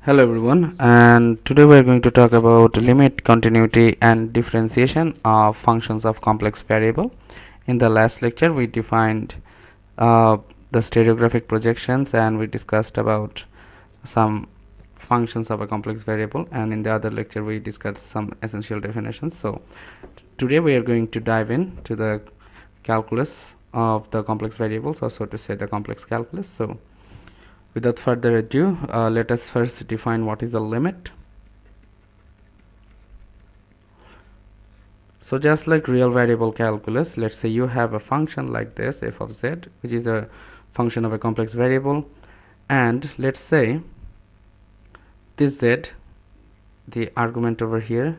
Hello everyone, and today we are going to talk about limit, continuity and differentiation of functions of complex variable. In the last lecture we defined the stereographic projections and we discussed about some functions of a complex variable, and in the other lecture we discussed some essential definitions. So today we are going to dive into the calculus of the complex variables, or so to say the complex calculus. So without further ado, let us first define what is a limit. So just like real variable calculus, let's say you have a function like this, f of z, which is a function of a complex variable, and let's say this z, the argument over here,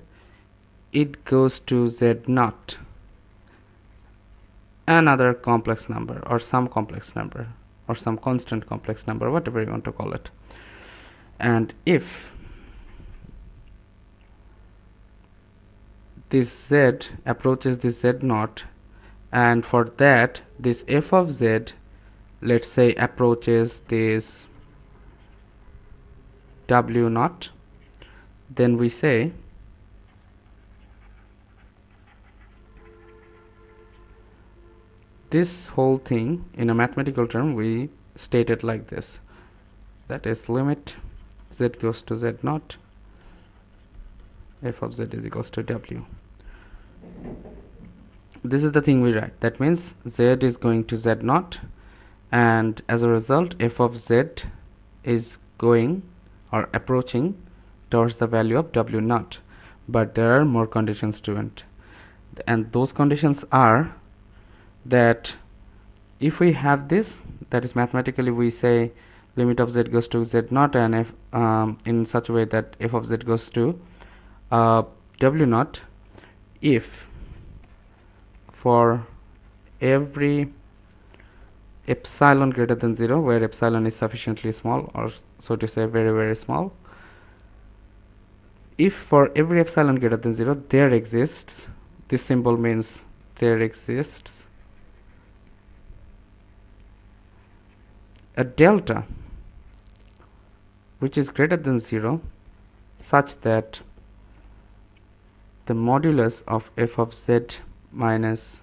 it goes to z naught, another complex number or some complex number or some constant complex number, whatever you want to call it. And if this z approaches this z naught, and for that this f of z, let's say, approaches this w naught, then we say this whole thing in a mathematical term we state it like this, that is limit z goes to z naught, f of z is equals to w. This is the thing we write. That means z is going to z naught, and as a result f of z is going or approaching towards the value of w naught. But there are more conditions to it, and those conditions are that if we have this, that is mathematically we say limit of z goes to z naught, and if in such a way that f of z goes to w naught, if for every epsilon greater than 0, where epsilon is sufficiently small, or so to say very small, if for every epsilon greater than 0 there exists, this symbol means there exists a delta which is greater than 0, such that the modulus of f of z minus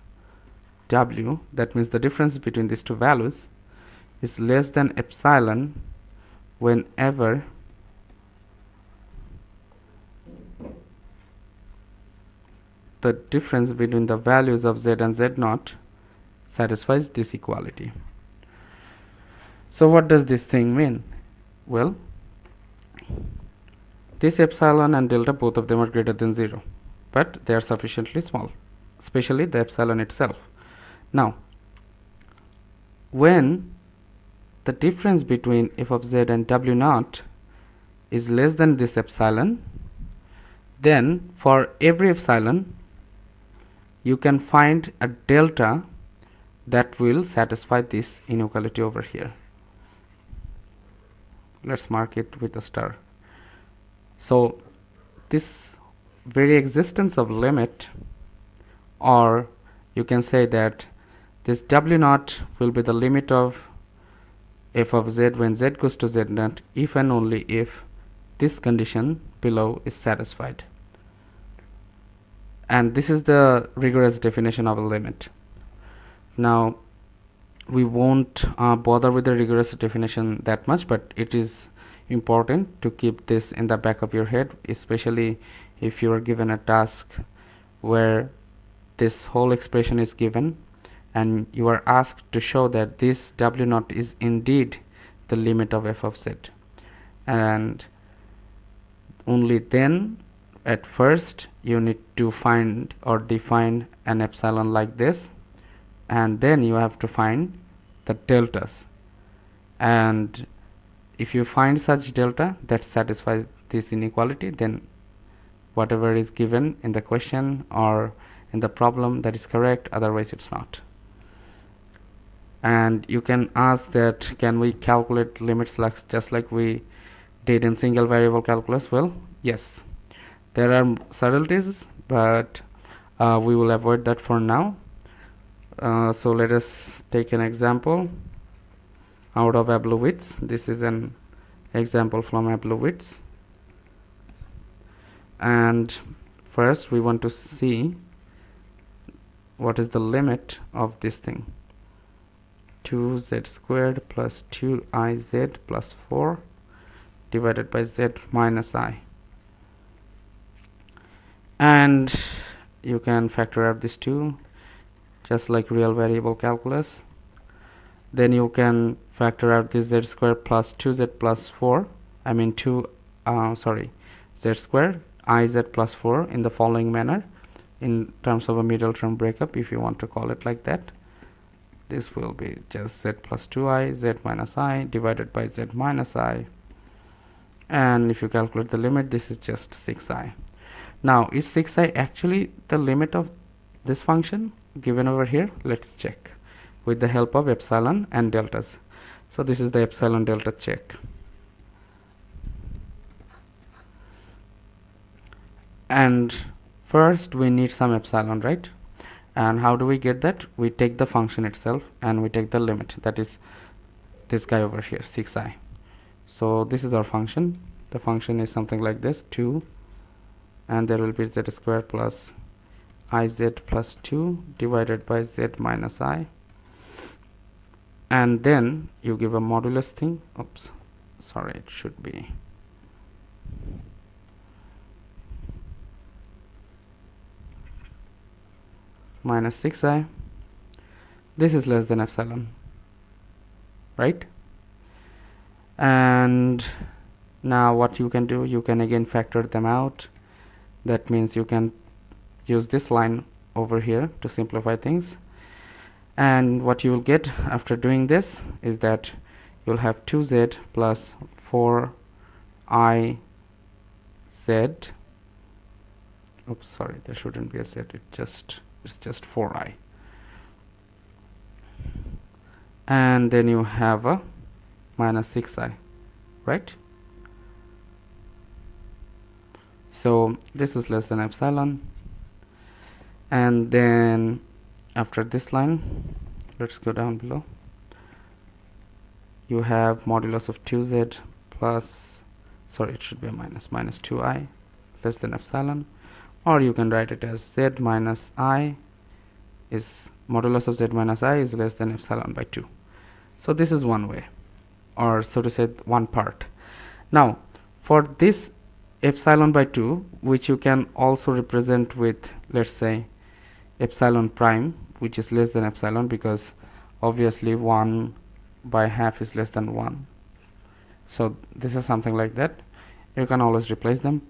w, that means the difference between these two values, is less than epsilon whenever the difference between the values of z and z naught satisfies this equality. So what does this thing mean? Well, this epsilon and delta, both of them are greater than 0, but they are sufficiently small, especially the epsilon itself. Now, when the difference between f of z and w naught is less than this epsilon, then for every epsilon you can find a delta that will satisfy this inequality over here. Let's mark it with a star. So this very existence of limit, or you can say that this w naught will be the limit of f of z when z goes to z naught, if and only if this condition below is satisfied. And this is the rigorous definition of a limit. Now we won't bother with the rigorous definition that much, but it is important to keep this in the back of your head, especially if you are given a task where this whole expression is given and you are asked to show that this w naught is indeed the limit of f of z, and only then at first you need to find or define an epsilon like this, and then you have to find the deltas, and if you find such delta that satisfies this inequality, then whatever is given in the question or in the problem, that is correct, otherwise it's not. And you can ask that, can we calculate limits just like we did in single variable calculus? Well, yes, there are subtleties, but we will avoid that for now. So let us take an example out of Ablowitz. This is an example from Ablowitz. And first we want to see what is the limit of this thing. 2z squared plus 2iz plus 4 divided by z minus I. And you can factor out these two just like real variable calculus. Then you can factor out this z squared plus 2z plus 4, I mean z squared iz plus 4 in the following manner, in terms of a middle term breakup, if you want to call it like that. This will be just z plus 2i, z minus I divided by z minus I, and if you calculate the limit, this is just 6i. Now, is 6i actually the limit of this function given over here? Let's check with the help of epsilon and deltas. So this is the epsilon delta check. And first we need some epsilon, right? And how do we get that? We take the function itself and we take the limit, that is this guy over here, 6i. So this is our function. The function is something like this, 2, and there will be z squared plus iz plus 2 divided by z minus I, and then you give a modulus thing. Oops, sorry, it should be minus 6i. This is less than epsilon, right? And now what you can do, you can again factor them out. That means you can use this line over here to simplify things, and what you will get after doing this is that you'll have 2z plus 4iz. Oops, sorry, there shouldn't be a z, it's just 4i, and then you have a minus 6i, right? So this is less than epsilon. And then after this line, let's go down below, you have modulus of 2z plus, sorry, it should be a minus 2i less than epsilon, or you can write it as z minus I is modulus of z minus I is less than epsilon by 2. So this is one way, or so to say one part. Now for this epsilon by 2, which you can also represent with, let's say, epsilon prime, which is less than epsilon, because obviously 1 by half is less than 1. So this is something like that. You can always replace them.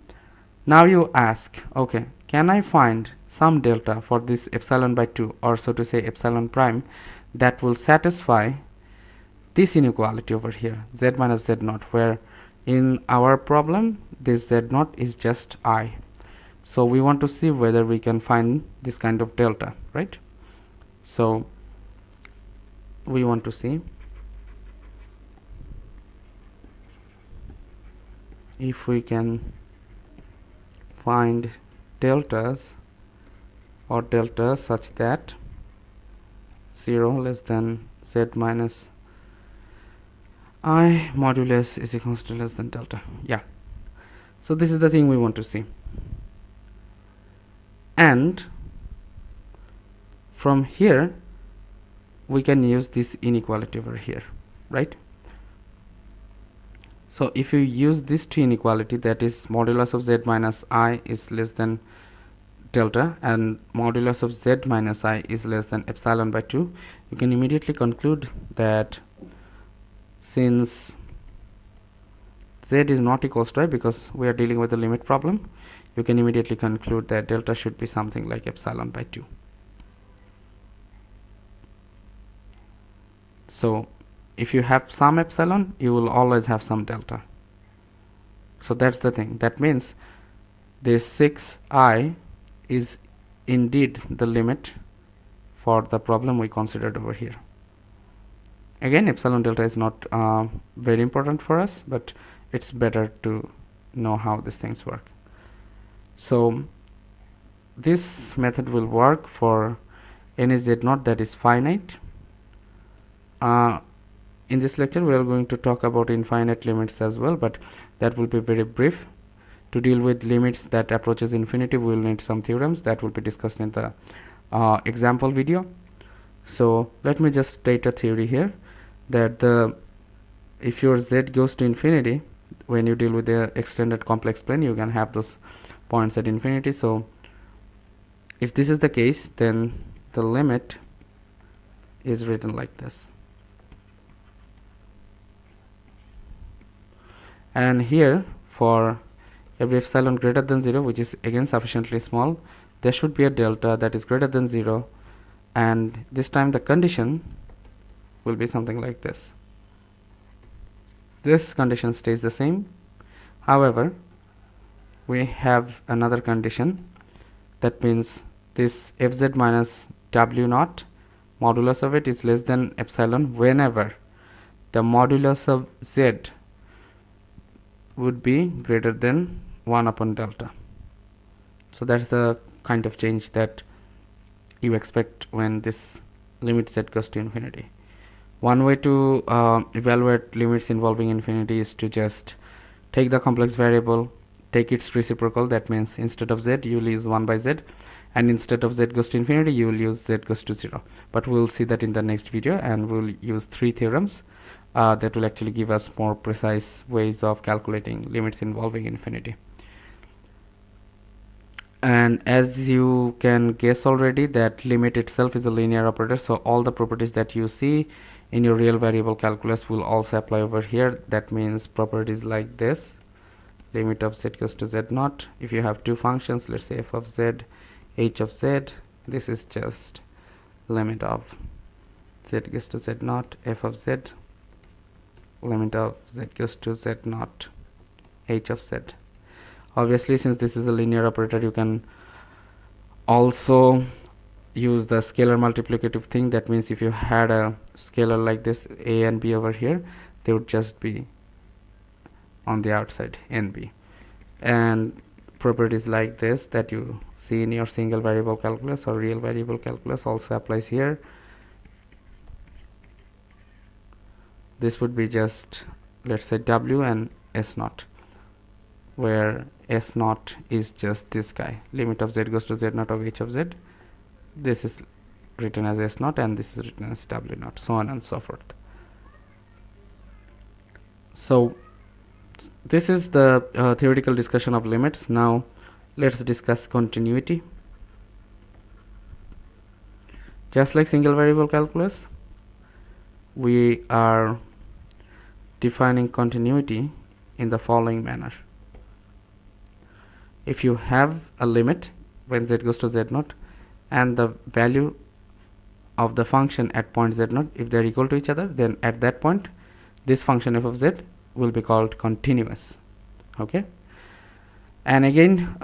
Now you ask, okay, can I find some delta for this epsilon by 2, or so to say epsilon prime, that will satisfy this inequality over here, z minus z naught, where in our problem this z naught is just I. So we want to see whether we can find this kind of delta, right? So we want to see if we can find deltas or deltas such that 0 less than z minus I modulus is equals to less than delta. Yeah, so this is the thing we want to see, and from here we can use this inequality over here, right? So if you use this two inequality, that is modulus of z minus I is less than delta and modulus of z minus I is less than epsilon by 2, you can immediately conclude that since z is not equals to I, because we are dealing with a limit problem, you can immediately conclude that delta should be something like epsilon by 2. So if you have some epsilon, you will always have some delta. So that's the thing. That means this 6i is indeed the limit for the problem we considered over here. Again, epsilon delta is not very important for us, but it's better to know how these things work. So this method will work for any z naught that is finite. in this lecture we are going to talk about infinite limits as well, but that will be very brief. To deal with limits that approaches infinity, we will need some theorems that will be discussed in the example video. So let me just state a theory here, that if your z goes to infinity, when you deal with the extended complex plane, you can have those points at infinity. So if this is the case, then the limit is written like this. And here, for every epsilon greater than 0, which is again sufficiently small, there should be a delta that is greater than 0, and this time the condition will be something like this. This condition stays the same. However, we have another condition. That means this fz minus w naught, modulus of it is less than epsilon whenever the modulus of z would be greater than 1 upon delta. So that's the kind of change that you expect when this limit z goes to infinity. One way to evaluate limits involving infinity is to just take the complex variable, take its reciprocal. That means instead of z you will use 1 by z, and instead of z goes to infinity you will use z goes to 0. But we will see that in the next video, and we will use 3 theorems that will actually give us more precise ways of calculating limits involving infinity. And as you can guess already, that limit itself is a linear operator, so all the properties that you see in your real variable calculus will also apply over here. That means properties like this: limit of z goes to z naught. If you have two functions, let's say f of z, h of z, this is just limit of z goes to z naught, f of z, limit of z goes to z naught, h of z. Obviously, since this is a linear operator, you can also use the scalar multiplicative thing. That means if you had a scalar like this, a and b over here, they would just be on the outside, nb. And properties like this that you see in your single variable calculus or real variable calculus also applies here. This would be just, let's say, w and s naught, where s naught is just this guy, limit of z goes to z naught of h of z. This is written as s naught and this is written as w naught, so on and so forth. So this is the theoretical discussion of limits. Now let's discuss continuity. Just like single variable calculus, we are defining continuity in the following manner. If you have a limit when z goes to z naught and the value of the function at point z naught, if they are equal to each other, then at that point this function f of z will be called continuous. Okay, and again,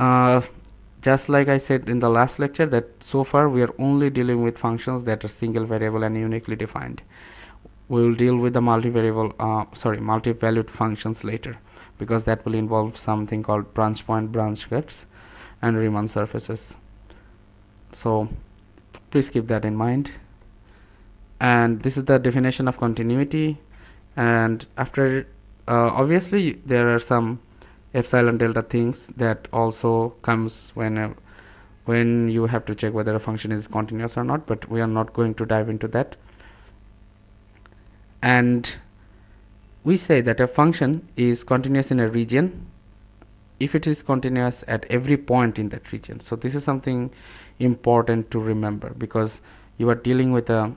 just like I said in the last lecture, that so far we are only dealing with functions that are single variable and uniquely defined. We will deal with the multi-valued functions later, because that will involve something called branch point, branch cuts, and Riemann surfaces. So please keep that in mind. And this is the definition of continuity. And after obviously there are some epsilon delta things that also comes when you have to check whether a function is continuous or not, but we are not going to dive into that. And we say that a function is continuous in a region if it is continuous at every point in that region. So this is something important to remember, because you are dealing with a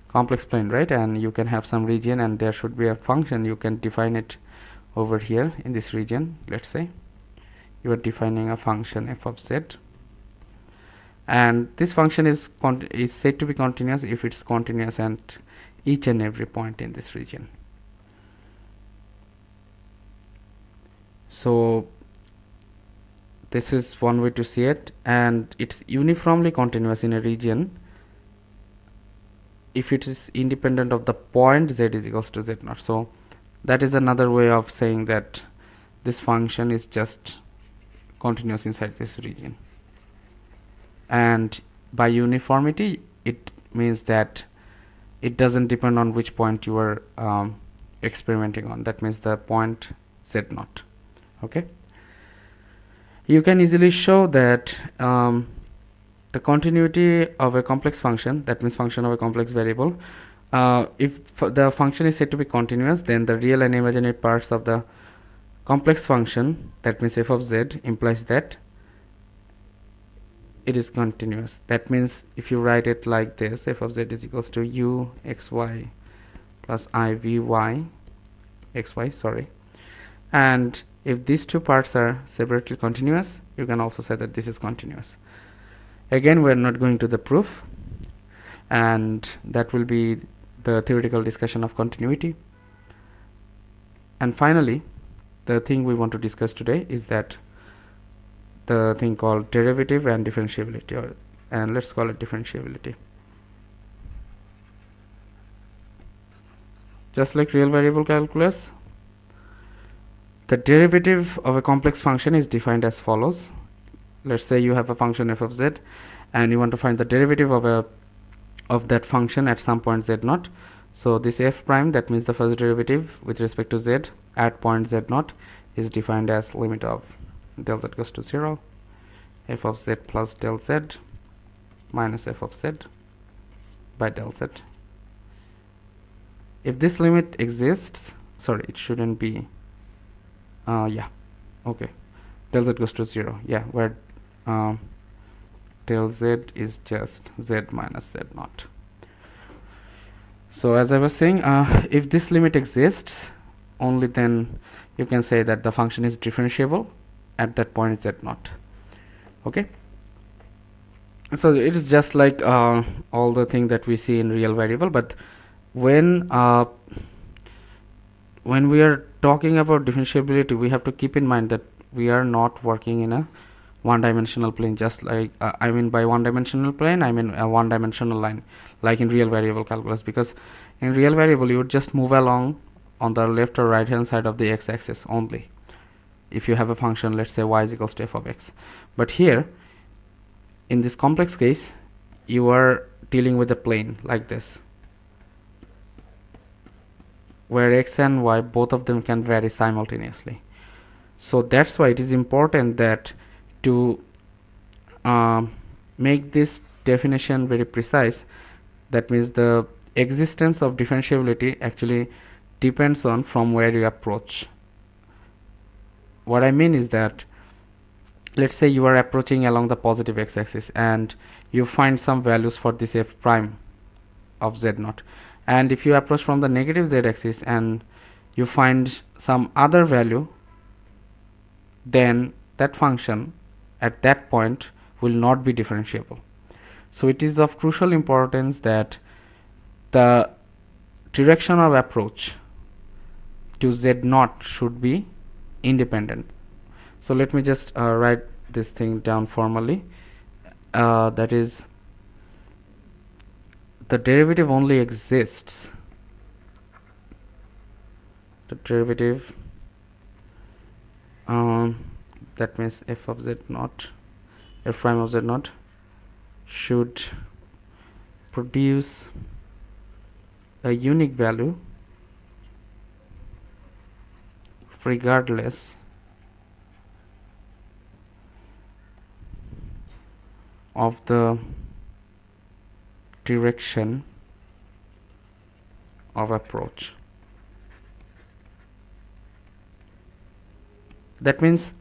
complex plane, right? And you can have some region and there should be a function. You can define it over here in this region. Let's say you are defining a function f of z, and this function is said to be continuous if it's continuous at each and every point in this region. So this is one way to see it, and it's uniformly continuous in a region if it is independent of the point z is equals to z naught. So that is another way of saying that this function is just continuous inside this region. And by uniformity, it means that it doesn't depend on which point you are experimenting on. That means the point z0. Okay, you can easily show that the continuity of a complex function, that means function of a complex variable, if the function is said to be continuous, then the real and imaginary parts of the complex function, that means f of z, implies that it is continuous. That means if you write it like this, f of z is equals to u xy plus I vy xy, sorry, and if these two parts are separately continuous, you can also say that this is continuous. Again, we are not going to the proof, and that will be the theoretical discussion of continuity. And finally, the thing we want to discuss today is that the thing called derivative and differentiability, and let's call it differentiability. Just like real variable calculus, the derivative of a complex function is defined as follows. Let's say you have a function f of z, and you want to find the derivative of that function at some point z0. So this f prime, that means the first derivative with respect to z at point z0, is defined as limit of del z goes to 0, f of z plus del z minus f of z by del z. If this limit exists, sorry, it shouldn't be, yeah, okay, del z goes to 0, yeah, where del z is just z minus z0. So as I was saying, if this limit exists, only then you can say that the function is differentiable at that point z0. Okay, so it is just like all the thing that we see in real variable, but when we are talking about differentiability, we have to keep in mind that we are not working in a one-dimensional plane. Just like I mean by one-dimensional plane, I mean a one-dimensional line, like in real variable calculus, because in real variable you would just move along on the left or right hand side of the x-axis only if you have a function, let's say y is equals to f of x. But here in this complex case, you are dealing with a plane like this, where x and y, both of them can vary simultaneously. So that's why it is important that to make this definition very precise, that means the existence of differentiability actually depends on from where you approach. What I mean is that, let's say you are approaching along the positive x-axis and you find some values for this f prime of z0, and if you approach from the negative z-axis and you find some other value, then that function at that point will not be differentiable. So it is of crucial importance that the direction of approach to z0 should be independent. So let me just write this thing down formally. That is, the derivative only exists, the derivative that means f of z0, f prime of z0 should produce a unique value regardless of the direction of approach. That means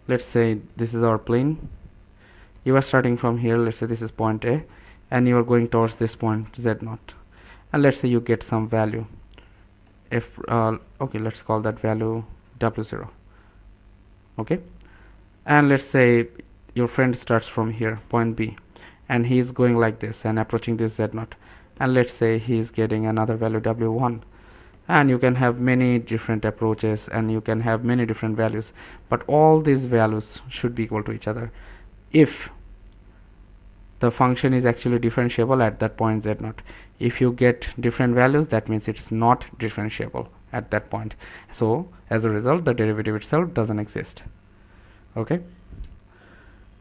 let's say this is our plane. You are starting from here, let's say this is point A, and you are going towards this point z0, and let's say you get some value f, okay, let's call that value w0. Okay, and let's say your friend starts from here, point B, and he is going like this and approaching this z0, and let's say he is getting another value w1, and you can have many different approaches and you can have many different values, but all these values should be equal to each other if the function is actually differentiable at that point z0. If you get different values, that means it's not differentiable at that point. So as a result, the derivative itself doesn't exist. Okay,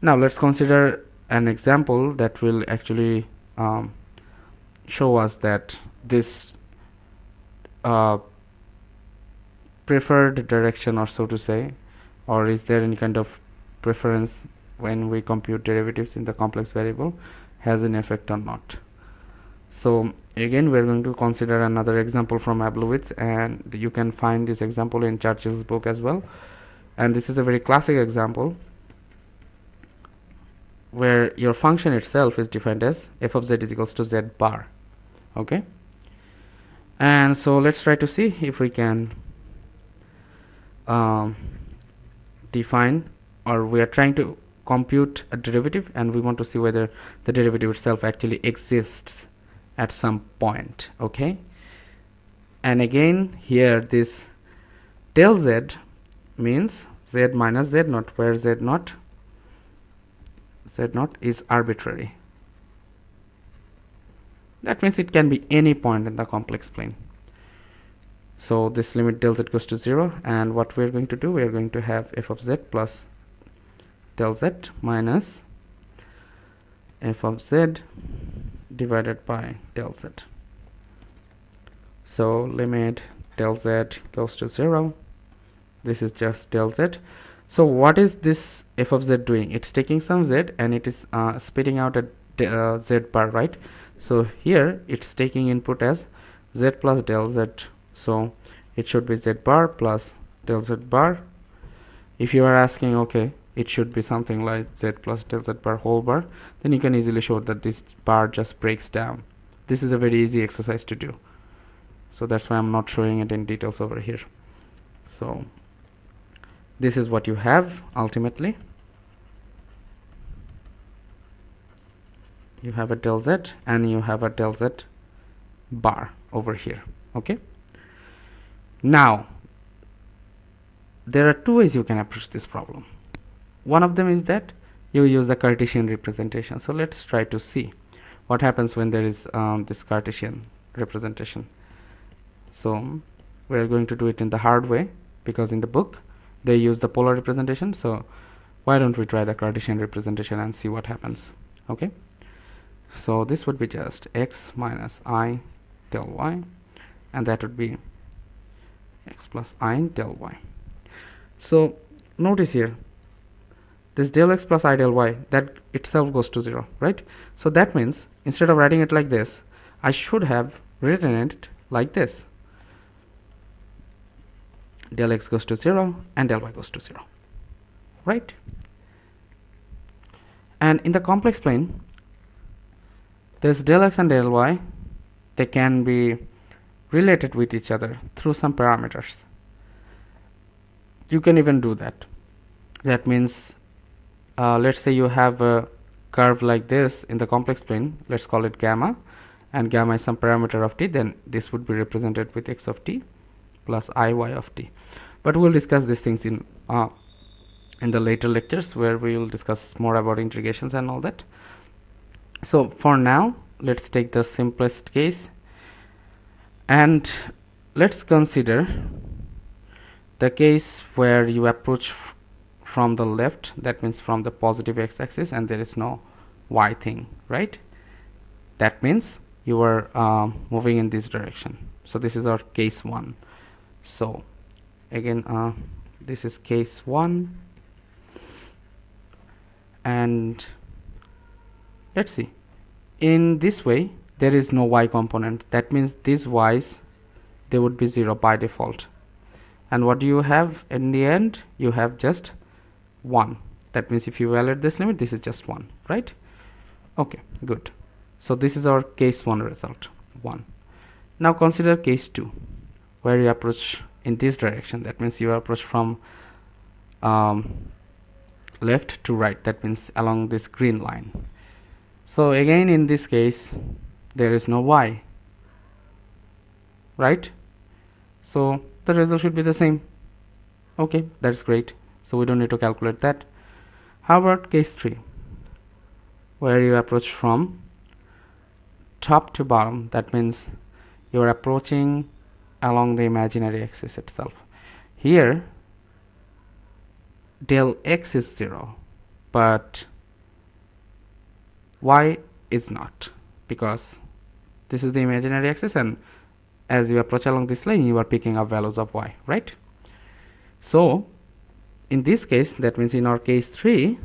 now let's consider an example that will actually show us that this preferred direction, or so to say, or is there any kind of preference when we compute derivatives in the complex variable, has an effect or not. So again, we're going to consider another example from Ablowitz, and you can find this example in Churchill's book as well. And this is a very classic example where your function itself is defined as f of z is equals to z bar. Okay, and so let's try to see if we can define, or we are trying to compute a derivative, and we want to see whether the derivative itself actually exists at some point. Okay, and again here this del z means z minus z naught, where z naught is arbitrary. That means it can be any point in the complex plane. So this limit del z goes to 0, and what we're going to do, we are going to have f of z plus del z minus f of z divided by del z. So limit del z goes to 0, this is just del z. So what is this f of z doing? It's taking some z and it is spitting out a z bar, right? So here it's taking input as z plus del z, so it should be z bar plus del z bar. If you are asking, okay, it should be something like z plus del z bar whole bar, then you can easily show that this bar just breaks down. This is a very easy exercise to do, so that's why I'm not showing it in details over here. So this is what you have ultimately. You have a del z and you have a del z bar over here. Okay, now there are two ways you can approach this problem. One of them is that you use the Cartesian representation. So let's try to see what happens when there is this Cartesian representation. So we are going to do it in the hard way, because in the book they use the polar representation. So why don't we try the Cartesian representation and see what happens. Okay, so this would be just x minus I del y, and that would be x plus I del y. So notice here, this del x plus I del y, that itself goes to 0, right? So that means instead of writing it like this, I should have written it like this: del x goes to 0 and del y goes to 0, right? And in the complex plane, this del x and del y, they can be related with each other through some parameters. You can even do that. That means let's say you have a curve like this in the complex plane, let's call it gamma, and gamma is some parameter of t, then this would be represented with x of t plus iy of t. But we'll discuss these things in the later lectures, where we will discuss more about integrations and all that. So for now, let's take the simplest case, and let's consider the case where you approach from the left, that means from the positive x-axis, and there is no y thing, right? That means you are moving in this direction. So this is our case 1. So again, this is case 1, and let's see, in this way there is no y component. That means these y's, they would be 0 by default. And what do you have in the end? You have just 1. That means if you evaluate this limit, this is just 1, right? Okay, good. So this is our case 1 result, 1. Now consider case 2, where you approach in this direction. That means you approach from left to right, that means along this green line. So again, in this case there is no y, right? So the result should be the same. Okay, that's great. So we don't need to calculate that. How about case 3, where you approach from top to bottom? That means you are approaching along the imaginary axis itself. Here del x is 0, but y is not, because This is the imaginary axis, and as you approach along this line, you are picking up values of y, right? So in this case, that means in our case 3,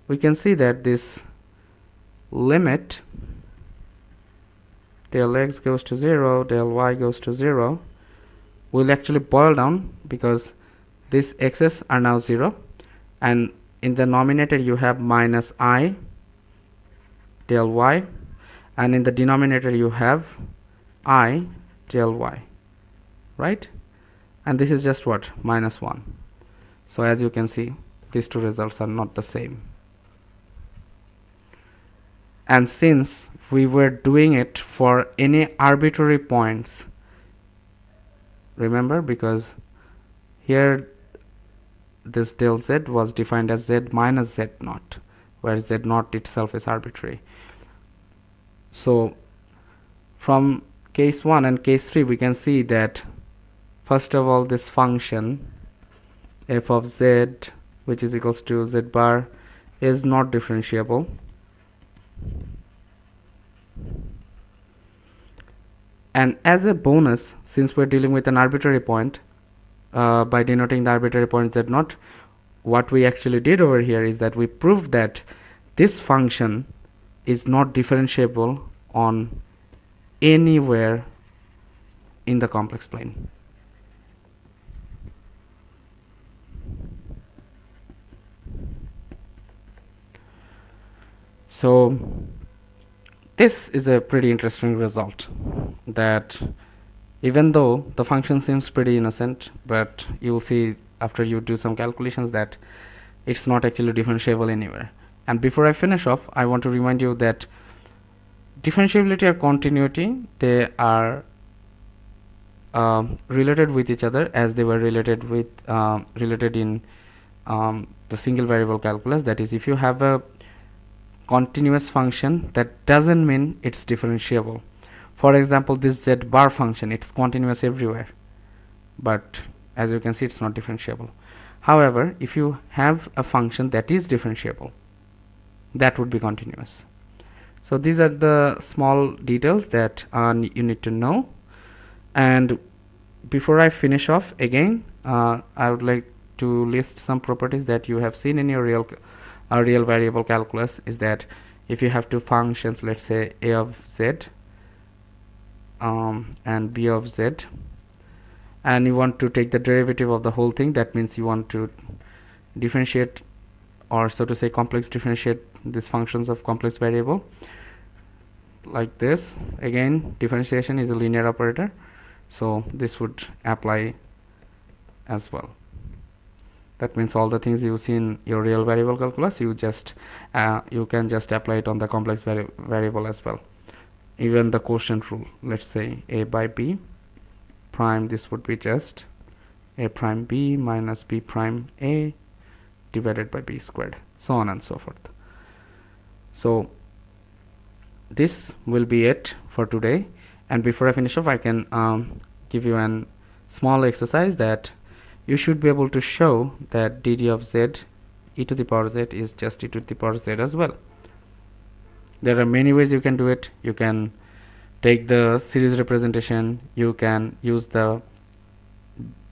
we can see that this limit del x goes to 0, del y goes to 0 will actually boil down, because these x's are now 0, and in the numerator you have minus I del y, and in the denominator you have I del y, right? And this is just what? Minus 1. So as you can see, these two results are not the same. And since we were doing it for any arbitrary points, remember, because here this del z was defined as z minus z naught, where z naught itself is arbitrary. So from case 1 and case 3, we can see that first of all, this function f of z, which is equals to z bar, is not differentiable. And as a bonus, since we're dealing with an arbitrary point, by denoting the arbitrary point z naught, what we actually did over here is that we proved that this function is not differentiable on anywhere in the complex plane. So this is a pretty interesting result, that even though the function seems pretty innocent, but you'll see after you do some calculations that it's not actually differentiable anywhere. And before I finish off, I want to remind you that differentiability or continuity, they are related with each other as they were related with related in the single variable calculus. That is, if you have a continuous function, that doesn't mean it's differentiable. For example, this z bar function, it's continuous everywhere, but as you can see, it's not differentiable. However, if you have a function that is differentiable, that would be continuous. So these are the small details that you need to know. And before I finish off, again, I would like to list some properties that you have seen in your real variable calculus. Is that if you have two functions, let's say a of z and b of z, and you want to take the derivative of the whole thing, that means you want to differentiate, or so to say complex differentiate these functions of complex variable like this. Again, differentiation is a linear operator, so this would apply as well. That means all the things you see in your real variable calculus, you can just apply it on the complex variable as well. Even the quotient rule, let's say a by b prime, this would be just a prime b minus b prime a divided by b squared, so on and so forth. So this will be it for today. And before I finish off, I can give you a small exercise that you should be able to show that dd of z e to the power z is just e to the power z as well. There are many ways you can do it. You can take the series representation, you can use the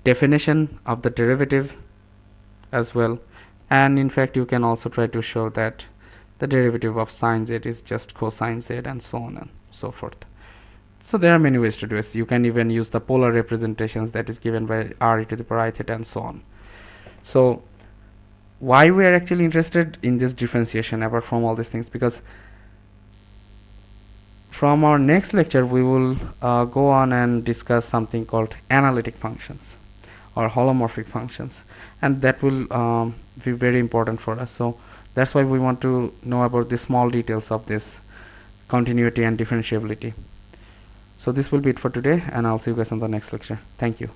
definition of the derivative as well, and in fact you can also try to show that the derivative of sine z is just cosine z, and so on and so forth. So there are many ways to do it. You can even use the polar representations that is given by r e to the power I theta and so on. So why we are actually interested in this differentiation apart from all these things? Because from our next lecture we will go on and discuss something called analytic functions or holomorphic functions, and that will be very important for us. So that's why we want to know about the small details of this continuity and differentiability. So this will be it for today, and I'll see you guys on the next lecture. Thank you.